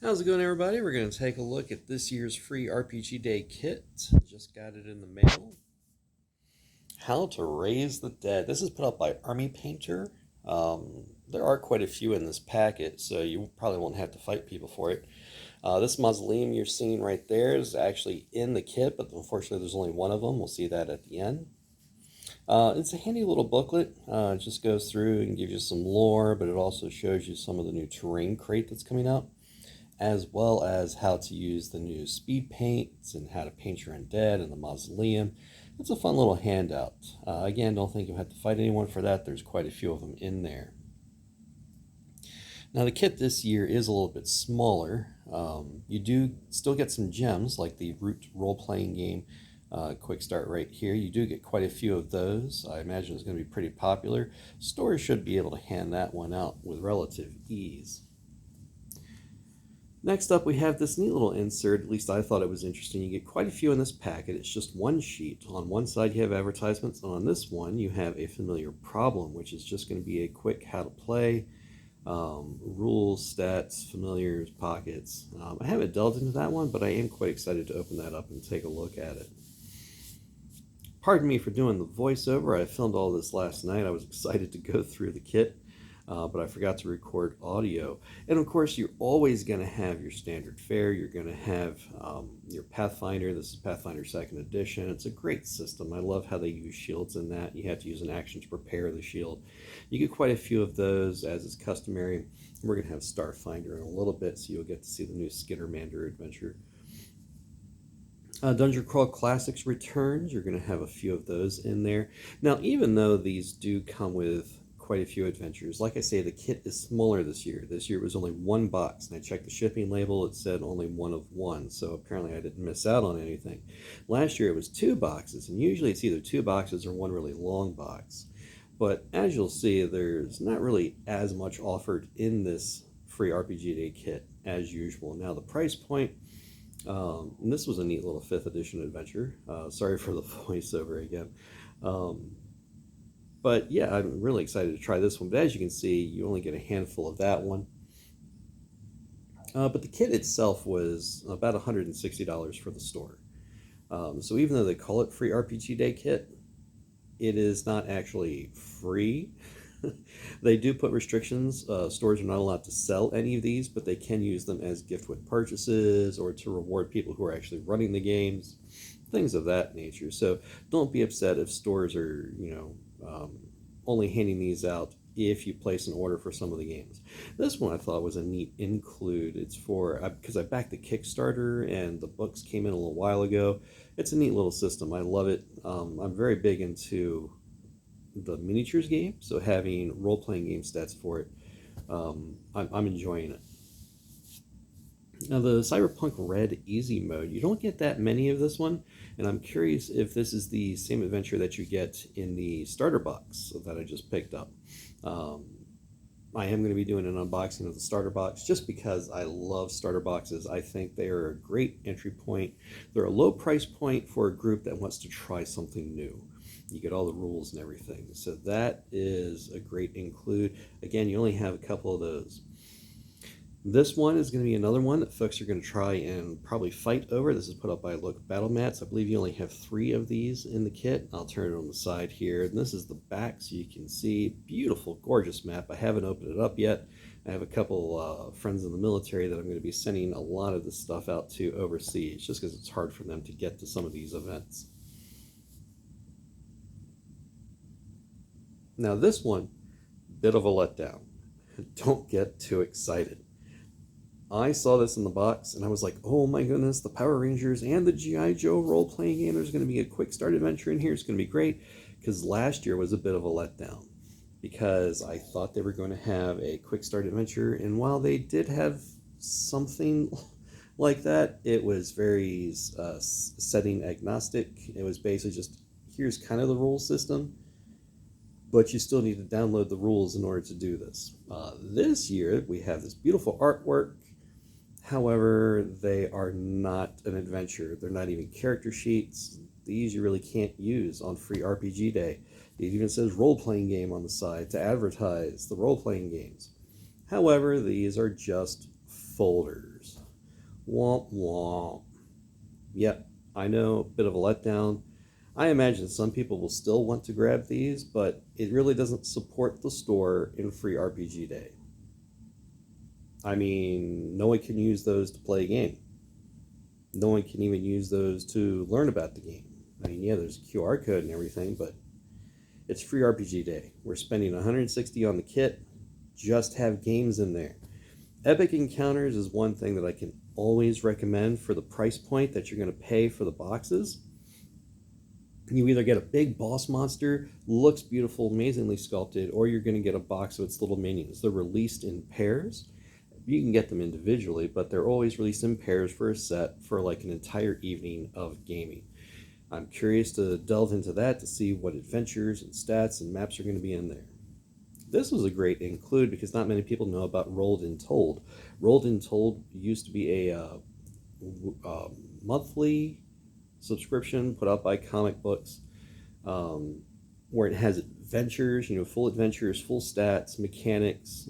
How's it going, everybody? We're going to take a look at this year's free RPG Day kit. Just got it in the mail. How to Raise the Dead. This is put up by Army Painter. There are quite a few in this packet, so you probably won't have to fight people for it. This mausoleum you're seeing right there is actually in the kit, but unfortunately there's only one of them. We'll see that at the end. It's a handy little booklet. It just goes through and gives you some lore, but it also shows you some of the new terrain crate that's coming out, as well as how to use the new speed paints and how to paint your undead and the mausoleum. It's a fun little handout. Again, don't think you'll have to fight anyone for that. There's quite a few of them in there. Now, the kit this year is a little bit smaller. You do still get some gems like the Root role-playing game quick start right here. You do get quite a few of those. I imagine it's going to be pretty popular. Stores should be able to hand that one out with relative ease. Next up, we have this neat little insert. At least I thought it was interesting. You get quite a few in this packet. It's just one sheet. On one side, you have advertisements, and on this one, you have a familiar problem, which is just going to be a quick how to play, rules, stats, familiars, pockets. I haven't delved into that one, but I am quite excited to open that up and take a look at it. Pardon me for doing the voiceover. I filmed all this last night. I was excited to go through the kit. But I forgot to record audio. And of course, you're always going to have your standard fare. You're going to have your Pathfinder. This is Pathfinder 2nd Edition. It's a great system. I love how they use shields in that. You have to use an action to prepare the shield. You get quite a few of those, as is customary. We're going to have Starfinder in a little bit, so you'll get to see the new Skittermander adventure. Dungeon Crawl Classics returns. You're going to have a few of those in there. Now, even though these do come with quite a few adventures, like I say, the kit is smaller this year. This year it was only one box, and I checked the shipping label. It said only one of one, so apparently I didn't miss out on anything. Last year it was two boxes, and usually it's either two boxes or one really long box. But as you'll see, there's not really as much offered in this free RPG Day kit as usual. Now, the price point, and this was a neat little 5th edition adventure. Sorry for the voiceover again. But yeah, I'm really excited to try this one. But as you can see, you only get a handful of that one. But the kit itself was about $160 for the store. So even though they call it Free RPG Day Kit, it is not actually free. They do put restrictions. Stores are not allowed to sell any of these, but they can use them as gift with purchases or to reward people who are actually running the games, things of that nature. So don't be upset if stores are, only handing these out if you place an order for some of the games. This one I thought was a neat include. It's for, because I backed the Kickstarter and the books came in a little while ago. It's a neat little system. I love it. I'm very big into the miniatures game, so having role-playing game stats for it, I'm enjoying it. Now, the Cyberpunk Red Easy Mode, you don't get that many of this one, and I'm curious if this is the same adventure that you get in the starter box that I just picked up. I am going to be doing an unboxing of the starter box just because I love starter boxes. I think they are a great entry point. They're a low price point for a group that wants to try something new. You get all the rules and everything. So that is a great include. Again, you only have a couple of those. This one is going to be another one that folks are going to try and probably fight over. This is put up by Look Battle Mats. I believe you only have 3 of these in the kit. I'll turn it on the side here. And this is the back, so you can see. Beautiful, gorgeous map. I haven't opened it up yet. I have a couple friends in the military that I'm going to be sending a lot of this stuff out to overseas, just because it's hard for them to get to some of these events. Now this one, bit of a letdown. Don't get too excited. I saw this in the box and I was like, oh my goodness, the Power Rangers and the G.I. Joe role-playing game. There's going to be a quick start adventure in here. It's going to be great, because last year was a bit of a letdown because I thought they were going to have a quick start adventure, and while they did have something like that, it was very setting agnostic. It was basically just, here's kind of the rule system, but you still need to download the rules in order to do this. This year, we have this beautiful artwork. However, they are not an adventure. They're not even character sheets. These you really can't use on Free RPG Day. It even says role-playing game on the side to advertise the role-playing games. However, these are just folders. Womp womp. Yep, I know, a bit of a letdown. I imagine some people will still want to grab these, but it really doesn't support the store in Free RPG Day. I mean, no one can use those to play a game. No one can even use those to learn about the game. I mean, yeah, there's a QR code and everything, but it's Free RPG Day. We're spending $160 on the kit. Just have games in there. Epic Encounters is one thing that I can always recommend for the price point that you're going to pay for the boxes. You either get a big boss monster, looks beautiful, amazingly sculpted, or you're going to get a box of its little minions. They're released in pairs. You can get them individually, but they're always released in pairs for a set for like an entire evening of gaming. I'm curious to delve into that to see what adventures and stats and maps are going to be in there. This was a great include because not many people know about Rolled and Told. Rolled and Told used to be a monthly subscription put out by Comic Books, where it has adventures, full adventures, full stats, mechanics.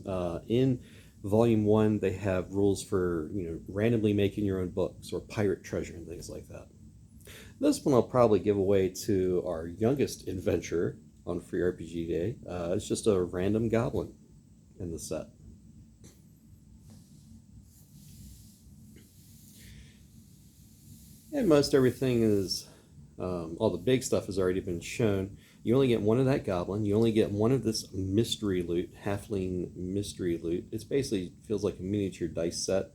In Volume 1, they have rules for, randomly making your own books or pirate treasure and things like that. This one I'll probably give away to our youngest adventurer on Free RPG Day. It's just a random goblin in the set. And most everything is, all the big stuff has already been shown. You only get one of that goblin. You only get one of this mystery loot, halfling mystery loot. It's basically feels like a miniature dice set.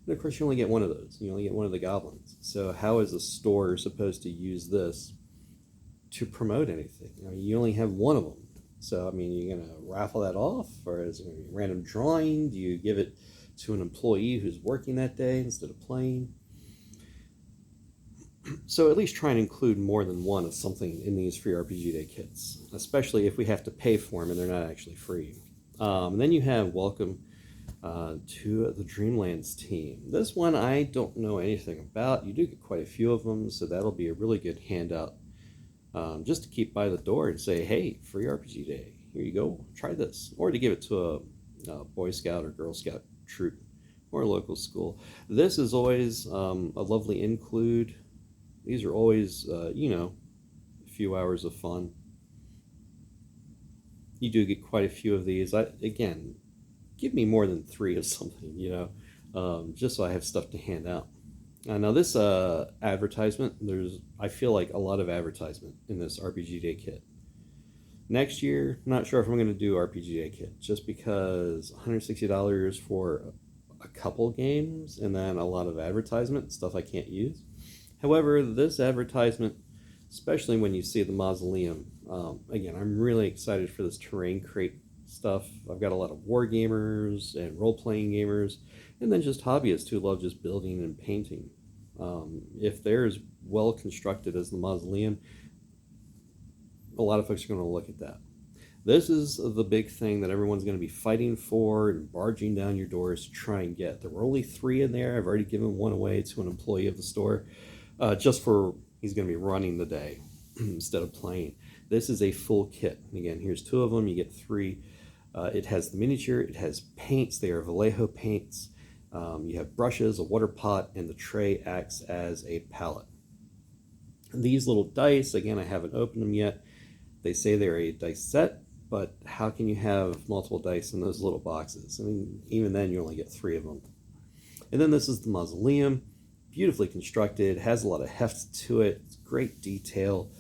And of course, you only get one of those. You only get one of the goblins. So how is a store supposed to use this to promote anything? I mean, you only have one of them. So, I mean, you're going to raffle that off? Or is it going to be a random drawing? Do you give it to an employee who's working that day instead of playing? So at least try and include more than one of something in these Free RPG Day kits, especially if we have to pay for them and they're not actually free. And then you have Welcome to the Dreamlands team. This one I don't know anything about. You do get quite a few of them, so that'll be a really good handout just to keep by the door and say, hey, Free RPG Day, here you go, try this. Or to give it to a Boy Scout or Girl Scout troop or a local school. This is always a lovely include. These are always, a few hours of fun. You do get quite a few of these. Again, give me more than 3 of something, just so I have stuff to hand out. Now this advertisement, I feel like a lot of advertisement in this RPG Day kit. Next year, not sure if I'm going to do RPG Day kit, just because $160 for a couple games and then a lot of advertisement, stuff I can't use. However, this advertisement, especially when you see the mausoleum, again, I'm really excited for this terrain crate stuff. I've got a lot of war gamers and role-playing gamers, and then just hobbyists who love just building and painting. If they're as well constructed as the mausoleum, a lot of folks are going to look at that. This is the big thing that everyone's going to be fighting for and barging down your doors to try and get. There were only 3 in there. I've already given one away to an employee of the store. Just for he's going to be running the day instead of playing. This is a full kit. Again, here's 2 of them. You get 3. It has the miniature. It has paints. They are Vallejo paints. You have brushes, a water pot, and the tray acts as a palette. These little dice, again, I haven't opened them yet. They say they're a dice set, but how can you have multiple dice in those little boxes? I mean, even then, you only get 3 of them. And then this is the mausoleum. Beautifully constructed, has a lot of heft to it, it's great detail.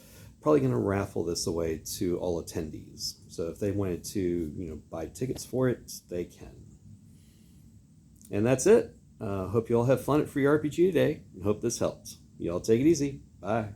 Probably going to raffle this away to all attendees. So if they wanted to, buy tickets for it, they can. And that's it. Hope you all have fun at Free RPG today, and hope this helped. Y'all take it easy. Bye.